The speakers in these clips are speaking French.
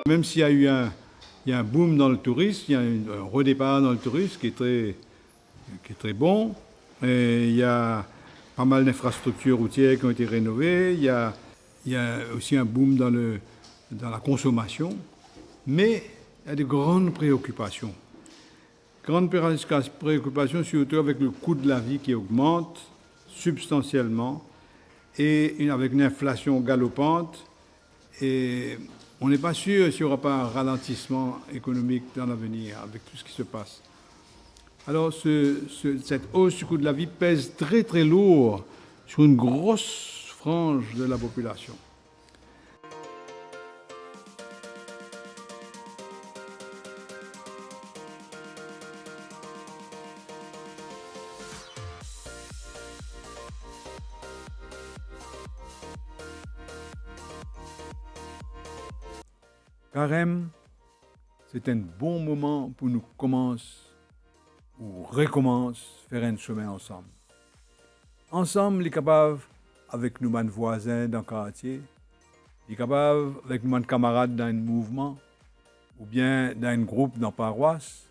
Même s'il y a eu il y a un boom dans le tourisme, il y a un redépart dans le tourisme qui est très bon. Et il y a pas mal d'infrastructures routières qui ont été rénovées. Il y a aussi un boom dans la consommation. Mais il y a de grandes préoccupations. Grandes préoccupations surtout avec le coût de la vie qui augmente substantiellement et avec une inflation galopante. Et on n'est pas sûr s'il n'y aura pas un ralentissement économique dans l'avenir avec tout ce qui se passe. Alors cette hausse du coût de la vie pèse très très lourd sur une grosse frange de la population. Carême, c'est un bon moment pour nous commencer ou recommencer faire un chemin ensemble. Ensemble, les capables avec nous, voisins dans le quartier, les capables avec nos camarades dans un mouvement ou bien dans un groupe dans la paroisse.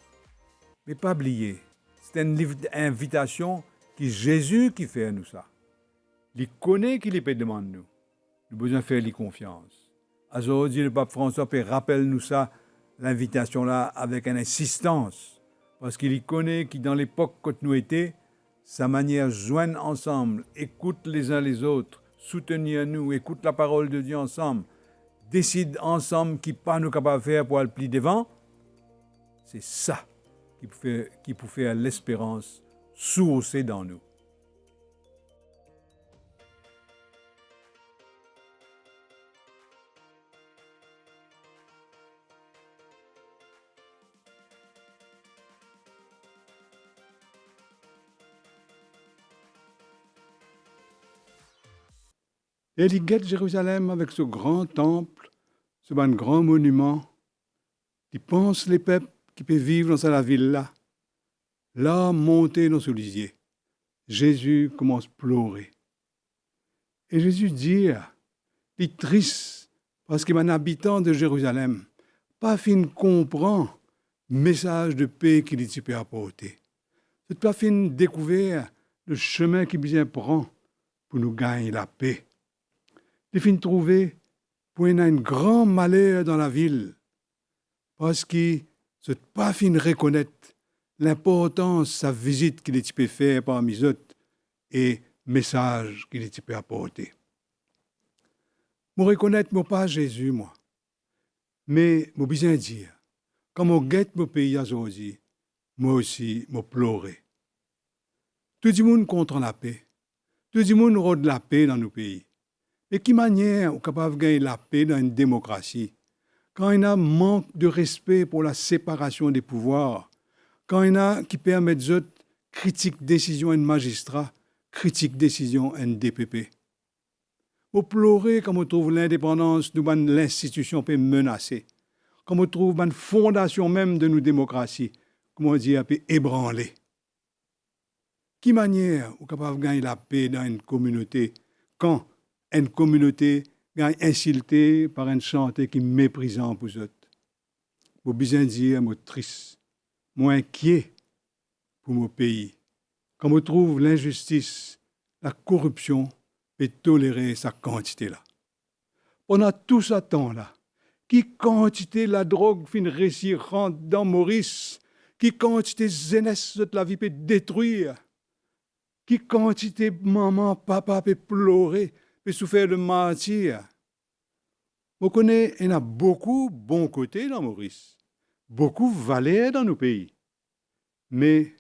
Mais pas oublier, c'est une invitation que Jésus qui fait à nous ça. Il connaît qu'il peut demander nous. Nous avons besoin de faire lui confiance. Aujourd'hui, le pape François rappelle nous ça, l'invitation là, avec une insistance. Parce qu'il connaît que dans l'époque que nous étions, sa manière de joindre ensemble, écoute les uns les autres, soutenir nous, écoute la parole de Dieu ensemble, décide ensemble qui pas nous capables de faire pour aller plus devant, c'est ça qui peut faire l'espérance sourcer dans nous. Et il guette Jérusalem avec ce grand temple, ce grand monument, qui pense les peuples qui peuvent vivre dans la ville-là. Là, monté dans ce lisier, Jésus commence à pleurer. Et Jésus dit, il est triste, parce qu'il est un habitant de Jérusalem, pas fin comprend le message de paix qu'il peut apporter. C'est pas fin découvrir le chemin qu'il bien prend pour nous gagner la paix. Il fin trouver pour un grand malheur dans la ville, parce qu'il ne pas fin reconnaître l'importance de sa visite qu'il peut faire parmi eux et le message qu'il peut apporter. Je reconnais moi pas Jésus, moi. Mais je besoin dire, quand je guette mon pays aujourd'hui, moi aussi, je pleure. Tout le monde contre la paix. Tout le monde rôde la paix dans nos pays. Mais qui manière est capable de gagner la paix dans une démocratie? Quand il y a un manque de respect pour la séparation des pouvoirs, quand il y a qui permettent de critiquer décision un magistrat, critique décision un DPP. Vous pleurez quand on trouve l'indépendance de l'institution peut menacer, quand on trouve la fondation même de nos démocraties, comment dire, peut ébranler. Qui manière est capable de gagner la paix dans une communauté quand une communauté gagne insultée par un chanté qui est méprisant pour eux? Vous besoin dire, moi triste, moi inquiet pour mon pays. Quand on trouve l'injustice, la corruption, et tolérer sa quantité-là. Pendant tout ce temps-là, qui quantité la drogue fin réussir rentre dans Maurice, qui quantité jeunesse de la vie peut détruire, qui quantité maman, papa peut pleurer, peut souffrir de mentir. Vous connaissez, il y a beaucoup de bons côtés dans Maurice, beaucoup de valeurs dans nos pays, mais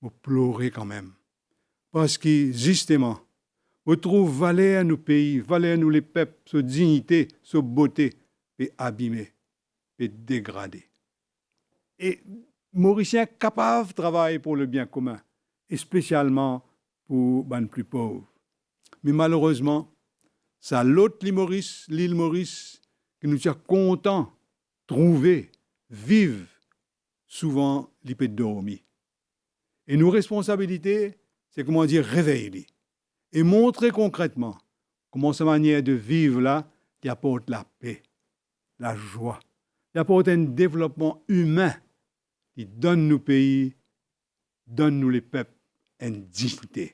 vous pleurez quand même, parce que justement, on trouve valeur à nos pays, valeur à nous les peuples, sa dignité, sa beauté, et abîmer, et dégrader. Et Mauriciens capables de travailler pour le bien commun, et spécialement pour les plus pauvres. Mais malheureusement, c'est l'autre l'île Maurice, que nous sommes contents de trouver, vivre, souvent, les peut dormir. Et nos responsabilités, c'est comment dire, réveiller et montrer concrètement comment sa manière de vivre là qui apporte la paix. la joie. Il apporte un développement humain qui donne nous pays, donne nous les peuples, une dignité.